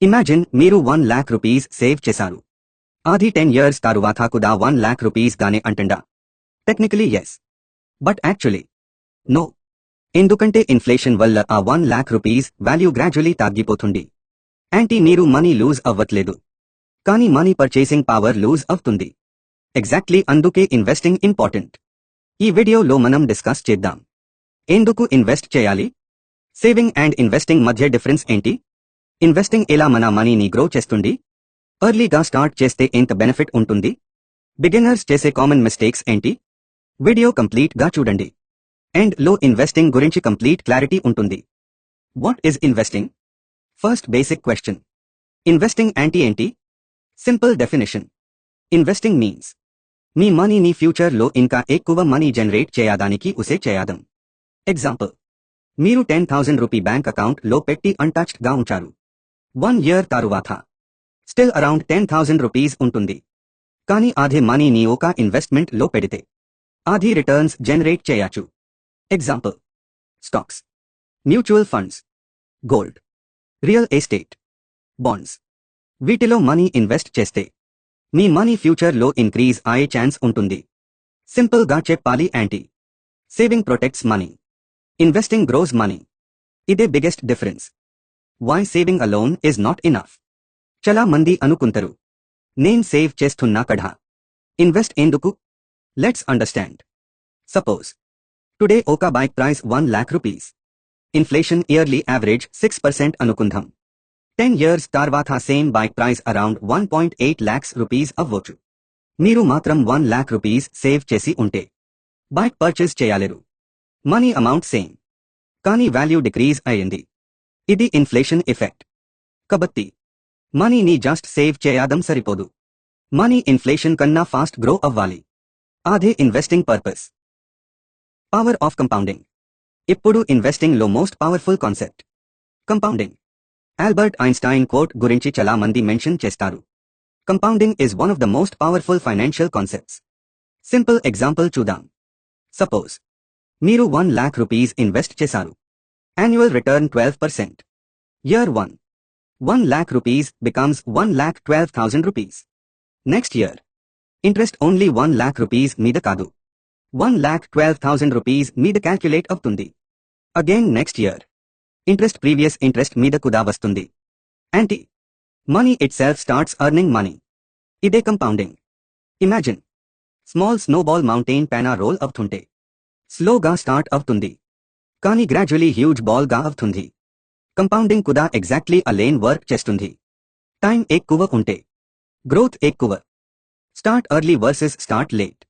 Imagine మీరు 1 lakh rupees save చేశారు. అది 10 years తరువాత కూడా 1 lakh రూపీస్ గానే అంటుందా? Technically yes. But actually no. ఎందుకంటే ఇన్ఫ్లేషన్ వల్ల ఆ 1 lakh రూపీస్ వాల్యూ గ్రాడ్యువలీ తగ్గిపోతుంది. అంటే మీరు మనీ లూజ్ అవ్వట్లేదు, కానీ మనీ పర్చేసింగ్ పవర్ లూజ్ అవుతుంది. ఎగ్జాక్ట్లీ అందుకే ఇన్వెస్టింగ్ ఇంపార్టెంట్. ఈ వీడియోలో మనం డిస్కస్ చేద్దాం. ఎందుకు ఇన్వెస్ట్ చేయాలి? సేవింగ్ అండ్ ఇన్వెస్టింగ్ మధ్య డిఫరెన్స్ ఏంటి? ఇన్వెస్టింగ్ ఎలా మన మనీని గ్రో చేస్తుంది? ఎర్లీగా స్టార్ట్ చేస్తే ఎంత బెనిఫిట్ ఉంటుంది? బిగినర్స్ చేసే కామన్ మిస్టేక్స్ ఏంటి? వీడియో కంప్లీట్ గా చూడండి. అండ్ లో ఇన్వెస్టింగ్ గురించి కంప్లీట్ క్లారిటీ ఉంటుంది. What is investing? First basic question. Investing అంటే ఏంటి? Simple definition. ఇన్వెస్టింగ్ మీన్స్ మీ మనీని ఫ్యూచర్ లో ఇంకా ఎక్కువ మనీ జనరేట్ చేయడానికి ఉసే చేయడం. ఎగ్జాంపుల్, మీరు 10,000 రూపీ బ్యాంక్ అకౌంట్ లో పెట్టి అన్టచ్డ్ గా ఉంచారు. 1 year తరువాత స్టిల్ అరౌండ్ 10,000 రూపీస్ ఉంటుంది. కానీ అదే మనీని ఒక ఇన్వెస్ట్మెంట్ లో పెడితే అది రిటర్న్స్ జనరేట్ చేయొచ్చు. Example, stocks, mutual funds, gold, real estate, bonds. వీటిలో మనీ ఇన్వెస్ట్ చేస్తే మీ మనీ ఫ్యూచర్ లో ఇంక్రీజ్ అయ్యే ఛాన్స్ ఉంటుంది. సింపుల్ గా చెప్పాలి అంటే saving protects money, investing grows money. ఇదే biggest difference. Why saving alone is not enough? చాలా మంది అనుకుంటారు, నేను సేవ్ చేస్తున్నా కదా, ఇన్వెస్ట్ ఎందుకు? Let's understand. సపోజ్ టుడే ఒక bike price 1 lakh rupees. Inflation yearly average 6% అనుకుందాం. 10 years తర్వాత same bike price around 1.8 lakhs rupees అవ్వచ్చు. మీరు మాత్రం 1 lakh రూపీస్ సేవ్ చేసి ఉంటే బైక్ పర్చేస్ చేయలేరు. మనీ అమౌంట్ సేమ్, కానీ వాల్యూ డిక్రీజ్ అయ్యింది. ఇది ఇన్ఫ్లేషన్ ఎఫెక్ట్. కాబట్టి మనీని జస్ట్ సేవ్ చేయడం సరిపోదు. మనీ ఇన్ఫ్లేషన్ కన్నా ఫాస్ట్ గ్రో అవ్వాలి. అదే investing purpose. Power of compounding. ఇప్పుడు ఇన్వెస్టింగ్ లో most powerful concept compounding. Albert Einstein quote గురించి చాలా మంది మెన్షన్ చేస్తారు. Compounding is one of the most powerful financial concepts. Simple example చూద్దాం. సపోజ్ మీరు 1 lakh రూపీస్ ఇన్వెస్ట్ చేశారు. Annual return 12%. Year 1. 1 lakh rupees becomes 1,12,000 rupees. Next year, interest only 1 lakh rupees మీద కాదు, 1,12,000 rupees మీద calculate అవుతుంది. Again next year, interest previous interest మీద కూడా వస్తుంది. అంటే money itself starts earning money. ఇదే compounding. Imagine, small snowball mountain పైన roll అవుతుంటే స్లోగా స్టార్ట్ అవుతుంది, కానీ గ్రాడ్యువలీ హ్యూజ్ బాల్ గా అవుతుంది. కంపౌండింగ్ కూడా ఎగ్జాక్ట్లీ అలేన్ వర్క్ చేస్తుంది. టైం ఎక్కువ ఉంటే గ్రోత్ ఎక్కువ. Start early versus start late.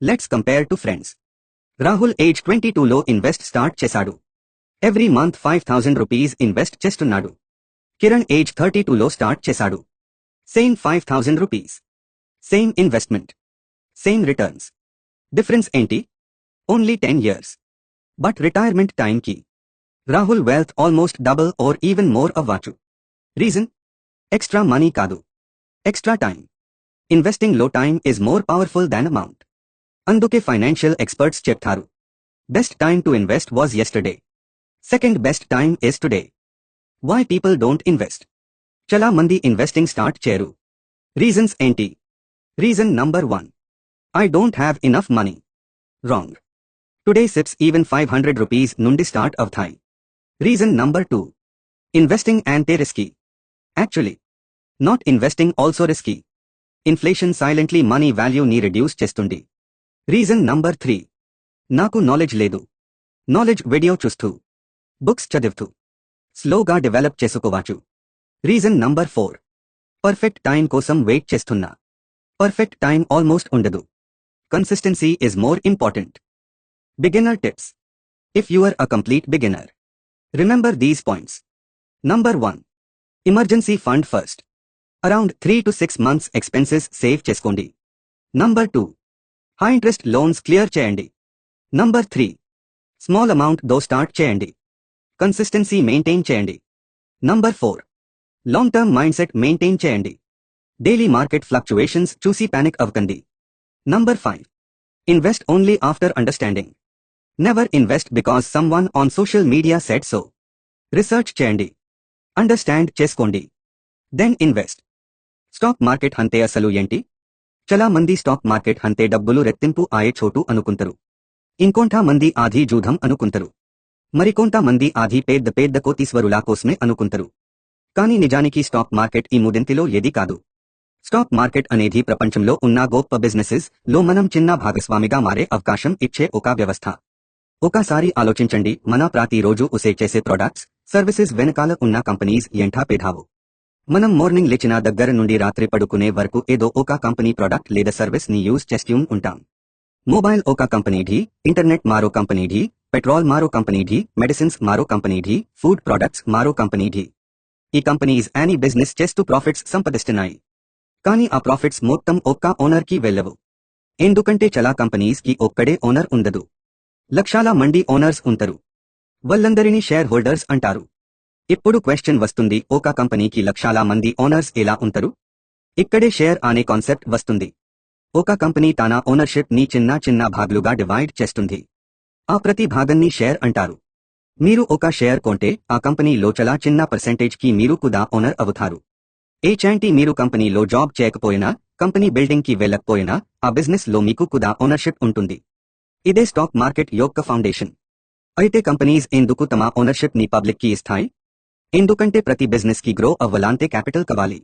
Let's compare two friends. Rahul age 22లో ఇన్వెస్ట్ స్టార్ట్ చేశాడు. ఎవ్రీ మంత్ 5,000 రూపీస్ ఇన్వెస్ట్ చేస్తున్నాడు. కిరణ్ ఏజ్ 32లో స్టార్ట్ చేశాడు. Same 5,000 rupees. Same investment, same returns. Difference ఏంటి? Only 10 years. బట్ రిటైర్మెంట్ టైంకి Rahul wealth almost double or even more అవ్వచ్చు. Reason? Extra money కాదు, extra time. Investing లో time is more powerful than amount. అందుకే financial experts చెప్తారు, best time to invest was yesterday, second best time is today. Why people don't invest? చాలా మంది investing start చేయరు. Reasons ఏంటి? Reason number 1, I don't have enough money. Wrong. Today SIPs even 500 rupees నుండి start అవుతాయి. Reason number 2, investing అంటే risky. Actually not investing also risky. Inflation silently money వాల్యూని reduce చేస్తుంది. Reason number 3, నాకు knowledge లేదు. Knowledge video చూస్తూ, books చదువుతూ స్లోగా డెవలప్ చేసుకోవచ్చు. రీజన్ నంబర్ 4, పర్ఫెక్ట్ టైం కోసం వెయిట్ చేస్తున్నా. పర్ఫెక్ట్ టైం ఆల్మోస్ట్ ఉండదు. Consistency is more important. Beginner tips. If you are a complete beginner, remember these points. Number 1. Emergency fund first. Around 3 to 6 months expenses save cheskondi. Number 2. High interest loans clear cheyandi. Number 3. Small amount though start cheyandi. Consistency maintain cheyandi. Number 4. Long term mindset maintain cheyandi. Daily market fluctuations చూసి panic avkandi. Number 5. Invest only after understanding. Never invest because someone on social media said so. Research cheyandi. Understand cheskondi. Then invest. Stock market అంటే అసలు ఏంటి? చాలా మంది stock market అంటే డబ్బులు రెట్టింపు అయ్యే చోటు అనుకుంటారు. ఇంకొంత మంది ఆది జూదం అనుకుంటారు. మరికొంత మంది ఆది పెద్ద పెద్ద కోటీశ్వరుల కోసమే అనుకుంటారు. కానీ నిజానికి స్టాక్ మార్కెట్ ఈ మూడింటిలో ఏది కాదు. స్టాక్ మార్కెట్ అనేది ప్రపంచంలో ఉన్న గొప్ప బిజినెసెస్ లో మనం చిన్న భాగస్వామిగా మారే అవకాశం ఇచ్చే ఒక వ్యవస్థ. ఒకసారి ఆలోచించండి, మన ప్రతిరోజు ఉసే చేసే ప్రొడక్ట్స్, సర్వీసెస్ వెనకాల ఉన్న కంపెనీస్ ఎంటా పేధావు. మనం మార్నింగ్ లేచిన దగ్గర నుండి రాత్రి పడుకునే వరకు ఏదో ఒక కంపెనీ ప్రోడక్ట్ లేదా సర్వీస్ ని యూజ్ చేస్తూ ఉంటాం. मोबाइल ओका कंपनी ढी, इंटरनेट मारो कंपनी ढी, पेट्रोल मारो कंपनी ढी, मेडिसिन्स मारो कंपनी ढी, फूड प्रोडक्ट्स मारो कंपनी ढी. ఈ కంపెనీస్ యానీ బిజినెస్ చేస్తూ ప్రాఫిట్స్ సంపాదిస్తున్నాయి. కానీ ఆ ప్రాఫిట్స్ మొత్తం ఒక్క ఓనర్ కి వెళ్ళవు. ఎందుకంటే చాలా కంపెనీస్ కి ఒక్కడే ఓనర్ ఉండదు. లక్షల మంది ఓనర్స్ ఉంటారు. వాళ్ళందరినీ షేర్ హోల్డర్స్ అంటారు. ఇప్పుడు క్వశ్చన్ వస్తుంది, ఒక కంపెనీకి లక్షల మంది ఓనర్స్ ఎలా ఉంటారు? ఇక్కడే షేర్ అనే కాన్సెప్ట్ వస్తుంది. ఒక కంపెనీ తన ఓనర్షిప్ ని చిన్న చిన్న భాగాలుగా డివైడ్ చేస్తుంది. ఆ ప్రతి భాగాన్ని షేర్ అంటారు. మీరు ఒక షేర్ కొంటే ఆ కంపెనీలో చాలా చిన్న పర్సెంటేజ్ కి మీరు కూడా ఓనర్ అవుతారు. ఏచాంటి మీరు కంపెనీలో జాబ్ చేయకపోయినా, కంపెనీ బిల్డింగ్ కి వెళ్ళకపోయినా, ఆ బిజినెస్ లో మీకు కూడా ఓనర్షిప్ ఉంటుంది. ఇదే స్టాక్ మార్కెట్ యొక్క ఫౌండేషన్. అయితే కంపెనీస్ ఎందుకు తమ ఓనర్షిప్ ని పబ్లిక్ కి ఇస్తాయి? ఎందుకంటే ప్రతి బిజినెస్ కి గ్రో అవ్వాలంటే క్యాపిటల్ కావాలి.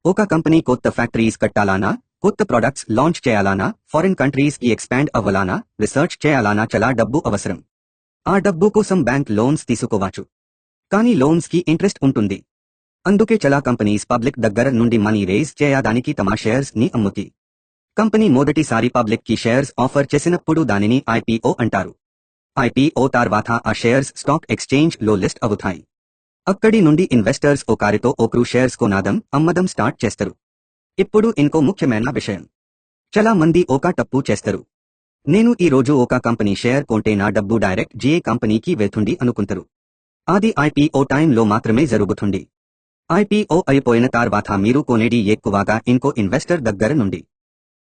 ఒక కంపెనీ కొత్త ఫ్యాక్టరీస్ కట్టాలనా, కొత్త ప్రొడక్ట్స్ లాంచ్ చేయాలనా, ఫారిన్ కంట్రీస్ కి ఎక్స్పాండ్ అవ్వాలనా, రీసెర్చ్ చేయాలనా చాలా డబ్బు అవసరం. ఆ డబ్బు కోసం బ్యాంక్ లోన్స్ తీసుకోవచ్చు. కానీ లోన్స్ కి ఇంట్రెస్ట్ ఉంటుంది. అందుకే చాలా కంపెనీస్ పబ్లిక్ దగ్గర నుండి మనీ రేజ్ చేయడానికి తమ షేర్స్ ని అమ్ముతాయి. కంపెనీ మొదటిసారి పబ్లిక్ కి షేర్స్ ఆఫర్ చేసినప్పుడు దానిని ఐపీఓ అంటారు. ఐపీఓ తర్వాత ఆ షేర్స్ స్టాక్ ఎక్స్చేంజ్ లో లిస్ట్ అవుతాయి. అక్కడి నుండి ఇన్వెస్టర్స్ ఒకరితో ఒకరు షేర్స్ కొనడం, అమ్మడం స్టార్ట్ చేస్తారు. ఇప్పుడు ఇంకో ముఖ్యమైన విషయం. చాలా మంది ఒక తప్పు చేస్తారు. నేను ఈ రోజు ఒక కంపెనీ షేర్ కొంటే నా డబ్బు డైరెక్ట్ జిఏ కంపెనీకి వెళ్తుంది అనుకుంటారు. అది ఐపీఓ టైంలో మాత్రమే జరుగుతుంది. ఐపీఓ అయిపోయిన తర్వాత మీరు కొనేది ఎక్కువగా ఇంకో ఇన్వెస్టర్ దగ్గర నుండి.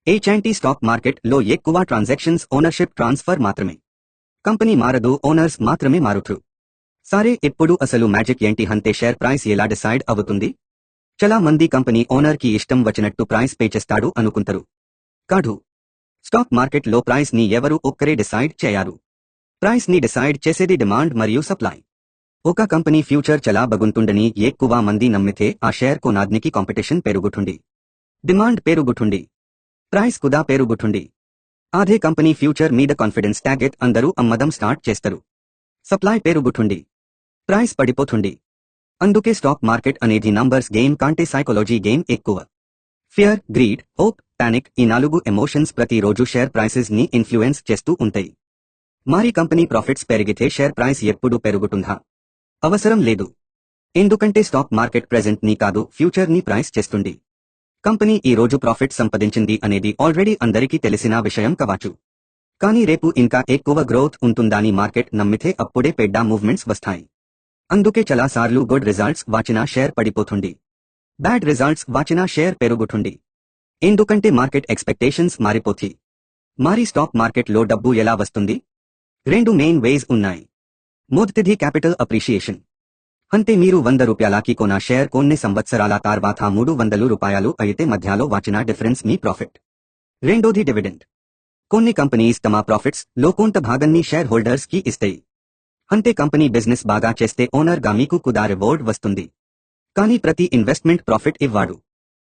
ఏచాంటి స్టాక్ మార్కెట్ లో ఎక్కువ ట్రాన్సాక్షన్స్ ఓనర్షిప్ ట్రాన్స్ఫర్ మాత్రమే. కంపెనీ మారదు, ఓనర్స్ మాత్రమే మారుతారు. సరే, ఇప్పుడు అసలు మ్యాజిక్ ఏంటి అంటే షేర్ ప్రైస్ ఎలా డిసైడ్ అవుతుంది? చాలా మంది కంపెనీ ఓనర్ కి ఇష్టం వచ్చినట్టు ప్రైస్ పే చేస్తాడు అనుకుంటారు. కాదు. స్టాక్ మార్కెట్ లో ప్రైస్ ని ఎవరు ఒక్కరే డిసైడ్ చేయరు. ప్రైస్ ని డిసైడ్ చేసేది డిమాండ్ మరియు సప్లై. ఒక కంపెనీ ఫ్యూచర్ చాలా బాగుంటుందని ఎక్కువ మంది నమ్మితే ఆ షేర్ కొనడానికి కాంపిటీషన్ పెరుగుతుంది. డిమాండ్ పెరుగుతుంది. ప్రైస్ కూడా పెరుగుతుంది. అదే కంపెనీ ఫ్యూచర్ మీద కాన్ఫిడెన్స్ టార్గెట్ అందరూ అమ్మడం స్టార్ట్ చేస్తారు. సప్లై పెరుగుతుంది. ప్రైస్ పడిపోతుంది. అందుకే స్టాక్ మార్కెట్ అనేది నంబర్స్ గేమ్ కంటే సైకాలజీ గేమ్ ఎక్కువ. ఫియర్, గ్రీడ్, హోప్, పానిక్ ఈ 4 ఎమోషన్స్ ప్రతిరోజు షేర్ ప్రైసెస్ ని ఇన్ఫ్లుయెన్స్ చేస్తూ ఉంటాయి. మరి కంపెనీ ప్రాఫిట్స్ పెరిగితే షేర్ ప్రైస్ ఎప్పుడు పెరుగుతుందా? అవసరం లేదు. ఎందుకంటే స్టాక్ మార్కెట్ ప్రెజెంట్ ని కాదు, ఫ్యూచర్ ని ప్రైస్ చేస్తుంది. కంపెనీ ఈ రోజు ప్రాఫిట్ సంపాదించింది అనేది ఆల్రెడీ అందరికీ తెలిసిన విషయం కావచ్చు. కానీ రేపు ఇంకా ఎక్కువ గ్రోత్ ఉంటుందని మార్కెట్ నమ్మితే అప్పుడే పెద్ద మూవ్మెంట్స్ వస్తాయి. అందుకే చాలా సార్లు గుడ్ రిజల్ట్స్ వచ్చినా షేర్ పడిపోతుంది. బ్యాడ్ రిజల్ట్స్ వచ్చినా షేర్ పెరుగుతుంది. ఎందుకంటే మార్కెట్ ఎక్స్పెక్టేషన్స్ మారిపోతాయి. మరి స్టాక్ మార్కెట్ లో డబ్బు ఎలా వస్తుంది? 2 మెయిన్ వేస్ ఉన్నాయి. మొదటిది క్యాపిటల్ అప్రిషియేషన్. అంటే మీరు 100 రూపాయలకి కొన్న షేర్ కొన్ని సంవత్సరాల తర్వాత 300 రూపాయలు అయితే మధ్యలో వచ్చిన డిఫరెన్స్ మీ ప్రాఫిట్. రెండోది డివిడెండ్. కొన్ని కంపెనీస్ తమ ప్రాఫిట్స్ లో కొంత భాగాన్ని షేర్ హోల్డర్స్ కి ఇస్తాయి. అంటే కంపెనీ బిజినెస్ బాగా చేస్తే ఓనర్ గా మీకు కూడా రివార్డ్ వస్తుంది. కానీ ప్రతి ఇన్వెస్ట్మెంట్ ప్రాఫిట్ ఇవ్వడు.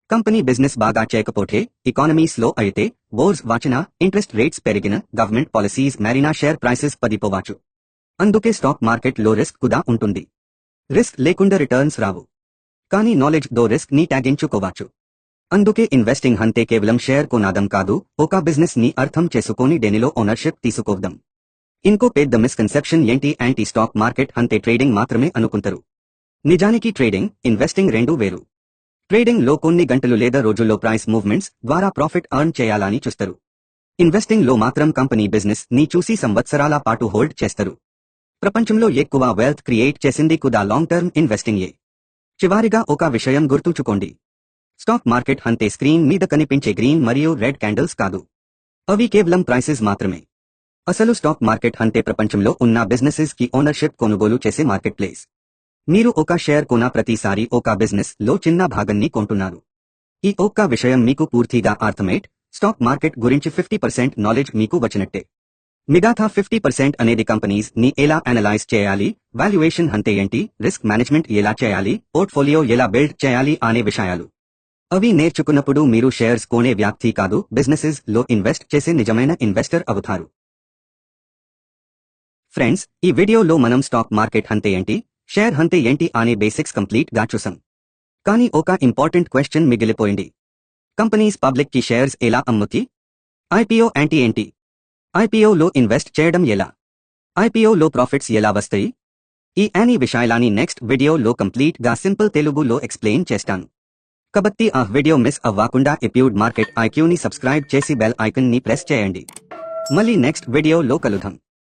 కంపెనీ బిజినెస్ బాగా చేయకపోతే, ఎకానమీస్ లో అయితే, వార్స్ వచ్చినా, ఇంట్రెస్ట్ రేట్స్ పెరిగిన, గవర్నమెంట్ పాలసీస్ మారినా షేర్ ప్రైసెస్ పడిపోవచ్చు. అందుకే స్టాక్ మార్కెట్ లో రిస్క్ కూడా ఉంటుంది. రిస్క్ లేకుండా రిటర్న్స్ రావు. కానీ నాలెడ్జ్ దో రిస్క్ ని తగ్గించుకోవచ్చు. అందుకే ఇన్వెస్టింగ్ అంటే కేవలం షేర్ కొనడం కాదు, ఒక బిజినెస్ ని అర్థం చేసుకొని దేనిలో ఓనర్షిప్ తీసుకోవడం. ఇంకో పెద్ద మిస్కన్సెప్షన్ ఏంటి అంటే స్టాక్ మార్కెట్ అంటే ట్రేడింగ్ మాత్రమే అనుకుంటారు. నిజానికి ట్రేడింగ్, ఇన్వెస్టింగ్ రెండు వేరు. ట్రేడింగ్ లో కొన్ని గంటలు లేదా రోజుల్లో ప్రైస్ మూవ్మెంట్స్ ద్వారా ప్రాఫిట్ ఎర్న్ చేయాలని చూస్తారు. ఇన్వెస్టింగ్ లో మాత్రం కంపెనీ బిజినెస్ ని చూసి సంవత్సరాల పాటు హోల్డ్ చేస్తారు. ప్రపంచంలో ఎక్కువ వెల్త్ క్రియేట్ చేసింది కూడా లాంగ్ టర్మ్ ఇన్వెస్టింగే. చివరిగా ఒక విషయం గుర్తుంచుకోండి. స్టాక్ మార్కెట్ అంటే స్క్రీన్ మీద కనిపించే గ్రీన్ మరియు రెడ్ క్యాండిల్స్ కాదు. అవి కేవలం ప్రైసెస్ మాత్రమే. అసలు స్టాక్ మార్కెట్ అంటే ప్రపంచంలో ఉన్న బిజినెసెస్ కి ఓనర్షిప్ కొనుగోలు చేసే మార్కెట్ ప్లేస్. మీరు ఒక షేర్ కొన్న ప్రతిసారి ఒక బిజినెస్ లో చిన్న భాగాన్ని కొంటున్నారు. ఈ ఒక్క విషయం మీకు పూర్తిగా అర్థమైట్ స్టాక్ మార్కెట్ గురించి 50% నాలెడ్జ్ మీకు వచ్చినట్టే. మిగతా 50% అనేది కంపెనీస్ ని ఎలా అనలైజ్ చేయాలి, వాల్యుయేషన్ అంటే ఏంటి, రిస్క్ మేనేజ్మెంట్ ఎలా చేయాలి, పోర్ట్ఫోలియో ఎలా బిల్డ్ చేయాలి అనే విషయాలు. అవి నేర్చుకున్నప్పుడు మీరు షేర్స్ కొనే వ్యక్తి కాదు, బిజినెసెస్ లో ఇన్వెస్ట్ చేసే నిజమైన ఇన్వెస్టర్ అవుతారు. ఫ్రెండ్స్, ఈ వీడియోలో మనం స్టాక్ మార్కెట్ అంటే ఏంటి, షేర్ అంటే ఏంటి అనే బేసిక్స్ కంప్లీట్ గా చూసాం. కానీ ఒక ఇంపార్టెంట్ క్వశ్చన్ మిగిలిపోయింది. కంపెనీస్ పబ్లిక్ కి షేర్స్ ఎలా అమ్ముతాయి? ఐపీఓ అంటే ఏంటి? ఐపీఓలో ఇన్వెస్ట్ చేయడం ఎలా? ఐపీఓలో ప్రాఫిట్స్ ఎలా వస్తాయి? ఈ అన్ని విషయాలని నెక్స్ట్ వీడియోలో కంప్లీట్ గా సింపుల్ తెలుగులో ఎక్స్ప్లెయిన్ చేస్తాను. కాబట్టి ఆ వీడియో మిస్ అవ్వకుండా ఇప్పుడు మార్కెట్ ఐక్యూని సబ్స్క్రైబ్ చేసి బెల్ ఐకాన్ ని ప్రెస్ చేయండి. మళ్ళీ నెక్స్ట్ వీడియోలో కలుద్దాం.